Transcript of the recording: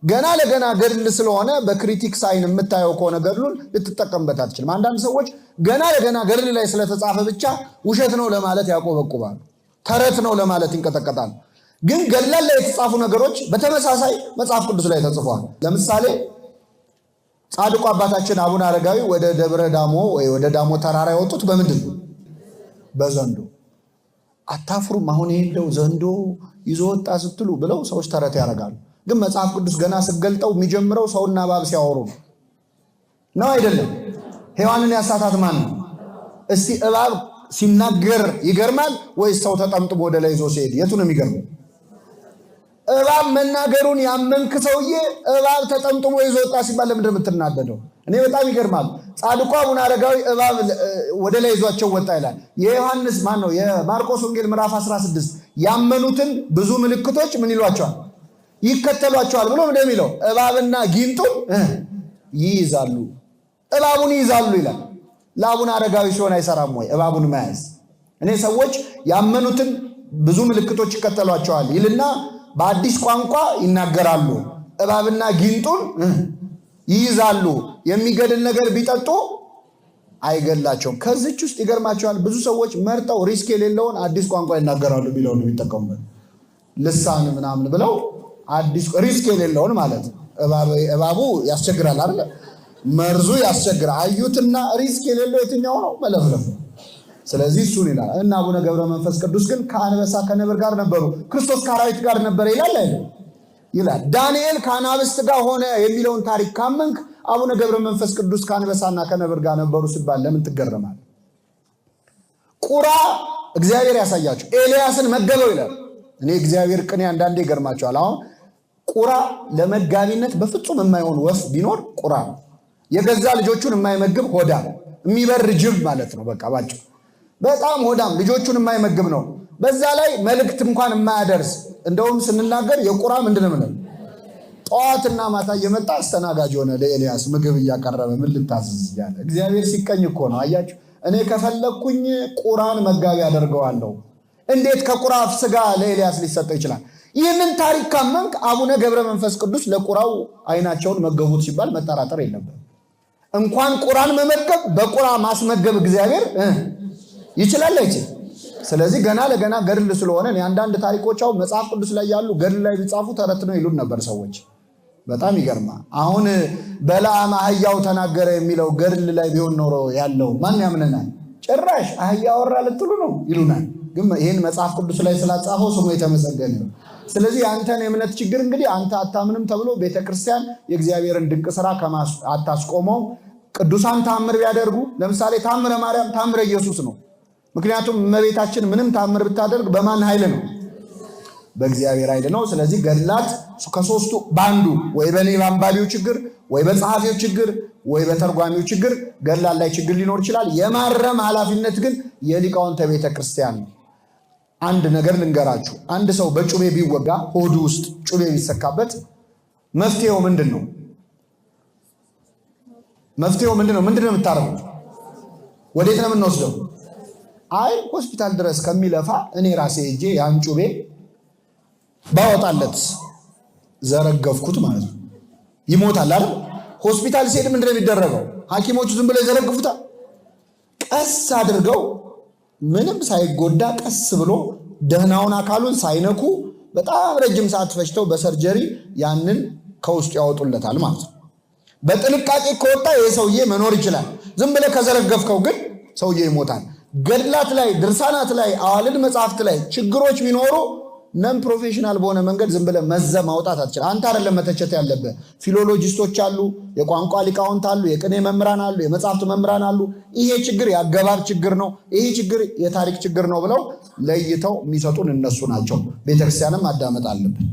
ገና ለገና ገድል ስለሆነ በክሪቲክስ አይን የምታየው ከሆነ ገድሉን ልትጠቀምበት አትችልም። አንዳንድ ሰዎች ገና ለገና ገድል ላይ ስለተጻፈ ብቻ ውሸት ነው ለማለት ያቆበቁባሉ፣ ተረት ነው ለማለት ይንቀጠቀጣሉ። ግን ገድላት ላይ የተጻፉ ነገሮች በተመሳሳይ መጽሐፍ ቅዱስ ላይ ተጽፈዋል። ለምሳሌ ጻድቁ አባታችን አቡነ አረጋዊ ወደ ደብረ ዳሞ ወይ ወደ ዳሞ ተራራ የወጡት በምንድን ነው? በዘንዶ። አታፍሩም? አሁን ይሄ እንደው ዘንዶ ይዞ ወጣ ስትሉ ብለው ሰዎች ተረት ያደርጋሉ። ግን መጽሐፍ ቅዱስ ገና ስገልጠው የሚጀምረው ሰውና እባብ ሲያወሩ ነው አይደለም? ሔዋንን ያሳታት ማን ነው? እስቲ እባብ ሲናገር ይገርማል ወይስ ሰው ተጠምጥሞ ወደ ላይ ይዞ ሲሄድ? የቱ ነው የሚገርመው? እባብ መናገሩን ያመንክ ሰውዬ እባብ ተጠምጥሞ ይዞ ወጣ ሲባል ለምንድን ነው የምትናደደው? እኔ በጣም ይገርማል። ጻድቁ አቡነ አረጋዊ እባብ ወደ ላይ ይዟቸው ወጣ ይላል። የዮሐንስ ማን ነው? የማርቆስ ወንጌል ምዕራፍ 16 ያመኑትን ብዙ ምልክቶች ምን ይሏቸዋል? ይከተሏቸዋል ብሎ ምንድን የሚለው? እባብና ጊንጡን ይይዛሉ፣ እባቡን ይይዛሉ ይላል። ለአቡነ አረጋዊ ሲሆን አይሰራም ወይ እባቡን መያዝ? እኔ ሰዎች ያመኑትን ብዙ ምልክቶች ይከተሏቸዋል ይልና በአዲስ ቋንቋ ይናገራሉ፣ እባብና ጊንጡን ይይዛሉ፣ የሚገድል ነገር ቢጠጡ አይገላቸውም። ከዚች ውስጥ ይገርማቸዋል ብዙ ሰዎች መርጠው ሪስክ የሌለውን አዲስ ቋንቋ ይናገራሉ ቢለው ነው የሚጠቀሙበት። ልሳን ምናምን ብለው አዲስ ሪስክ የሌለውን ማለት ነው። እባቡ ያስቸግራል አይደል? መርዙ ያስቸግራል። አዩትና ሪስክ የሌለው የትኛው ነው? መለፍለፍ። ስለዚህ እሱን ይላል እና አቡነ ገብረ መንፈስ ቅዱስ ግን ከአንበሳ ከነብር ጋር ነበሩ፣ ክርስቶስ ከአራዊት ጋር ነበር ይላል። ዳንኤል ከአናብስት ጋር ሆነ የሚለውን ታሪክ ካመንክ አቡነ ገብረ መንፈስ ቅዱስ ከአንበሳና ከነብር ጋር ነበሩ ሲባል ለምን ትገረማል? ቁራ እግዚአብሔር ያሳያቸው ኤልያስን መገበው ይላል። እኔ እግዚአብሔር ቅኔ አንዳንዴ ይገርማቸዋል። አሁን ቁራ ለመጋቢነት በፍጹም የማይሆን ወፍ ቢኖር ቁራ ነው። የገዛ ልጆቹን የማይመግብ ሆዳም፣ የሚበር ጅብ ማለት ነው። በቃ ባጭሩ በጣም ሆዳም፣ ልጆቹን የማይመግብ ነው። በዛ ላይ መልእክት እንኳን የማያደርስ። እንደውም ስንናገር የቁራ ምንድነው ምን ጠዋትና ማታ እየመጣ አስተናጋጅ ሆነ ለኤልያስ ምግብ እያቀረበ ምን ልታዝዝ ያለ። እግዚአብሔር ሲቀኝ እኮ ነው። አያችሁ፣ እኔ ከፈለኩኝ ቁራን መጋቢ አደርገዋለሁ። እንዴት ከቁራ ስጋ ለኤልያስ ሊሰጠው ይችላል? ይህንን ታሪክ ካመንክ አቡነ ገብረ መንፈስ ቅዱስ ለቁራው አይናቸውን መገቡት ሲባል መጠራጠር የለብንም። እንኳን ቁራን መመገብ በቁራ ማስመገብ እግዚአብሔር ይችላል አይችል? ስለዚህ ገና ለገና ገድል ስለሆነ አንዳንድ ታሪኮች አሁን መጽሐፍ ቅዱስ ላይ ያሉ ገድል ላይ ቢጻፉ ተረት ነው ይሉን ነበር ሰዎች። በጣም ይገርማል። አሁን በለዓም አህያው ተናገረ የሚለው ገድል ላይ ቢሆን ኖሮ ያለው ማን ያምነናል? ጭራሽ አህያ ወራ ልትሉ ነው ይሉናል። ግን ይህን መጽሐፍ ቅዱስ ላይ ስላጻፈው ስሙ የተመሰገነ ነው። ስለዚህ አንተን የእምነት ችግር እንግዲህ አንተ አታምንም ተብሎ ቤተክርስቲያን የእግዚአብሔርን ድንቅ ስራ አታስቆመው። ቅዱሳን ታምር ቢያደርጉ ለምሳሌ ታምረ ማርያም ታምረ ኢየሱስ ነው። ምክንያቱም እመቤታችን ምንም ታምር ብታደርግ በማን ኃይል ነው? በእግዚአብሔር ኃይል ነው። ስለዚህ ገድላት ከሶስቱ በአንዱ ወይ በሌላ አንባቢው ችግር ወይ በጸሐፊው ችግር ወይ በተርጓሚው ችግር ገድላት ላይ ችግር ሊኖር ይችላል። የማረም ኃላፊነት ግን የሊቃውንተ ቤተክርስቲያን ነው። አንድ ነገር ልንገራችሁ። አንድ ሰው በጩቤ ቢወጋ ሆዱ ውስጥ ጩቤ ቢሰካበት መፍትሄው ምንድን ነው? መፍትሄው ምንድን ነው? ምንድን ነው የምታረጉት? ወዴት ነው የምንወስደው? አይ ሆስፒታል ድረስ ከሚለፋ እኔ ራሴ ሄጄ ያን ጩቤ ባወጣለት ዘረገፍኩት ማለት ነው። ይሞታል አይደል? ሆስፒታል ሲሄድ ምንድን ነው የሚደረገው? ሐኪሞቹ ዝም ብለው ይዘረግፉታል። ቀስ አድርገው ምንም ሳይጎዳ ቀስ ብሎ ደህናውን አካሉን ሳይነኩ በጣም ረጅም ሰዓት ፈጅተው በሰርጀሪ ያንን ከውስጡ ያወጡለታል ማለት ነው። በጥንቃቄ ከወጣ ይህ ሰውዬ መኖር ይችላል። ዝም ብለህ ከዘረገፍከው ግን ሰውዬ ይሞታል። ገድላት ላይ፣ ድርሳናት ላይ፣ አዋልድ መጽሐፍት ላይ ችግሮች ቢኖሩ ነን ፕሮፌሽናል በሆነ መንገድ ዝም ብለህ መዘ ማውጣት አትችል። አንተ አይደለም መተቸት ያለብህ። ፊሎሎጂስቶች አሉ፣ የቋንቋ ሊቃውንት አሉ፣ የቅኔ መምህራን አሉ፣ የመጽሐፍት መምህራን አሉ። ይሄ ችግር የአገባብ ችግር ነው፣ ይሄ ችግር የታሪክ ችግር ነው ብለው ለይተው የሚሰጡን እነሱ ናቸው። ቤተክርስቲያንም ማዳመጥ አለብን።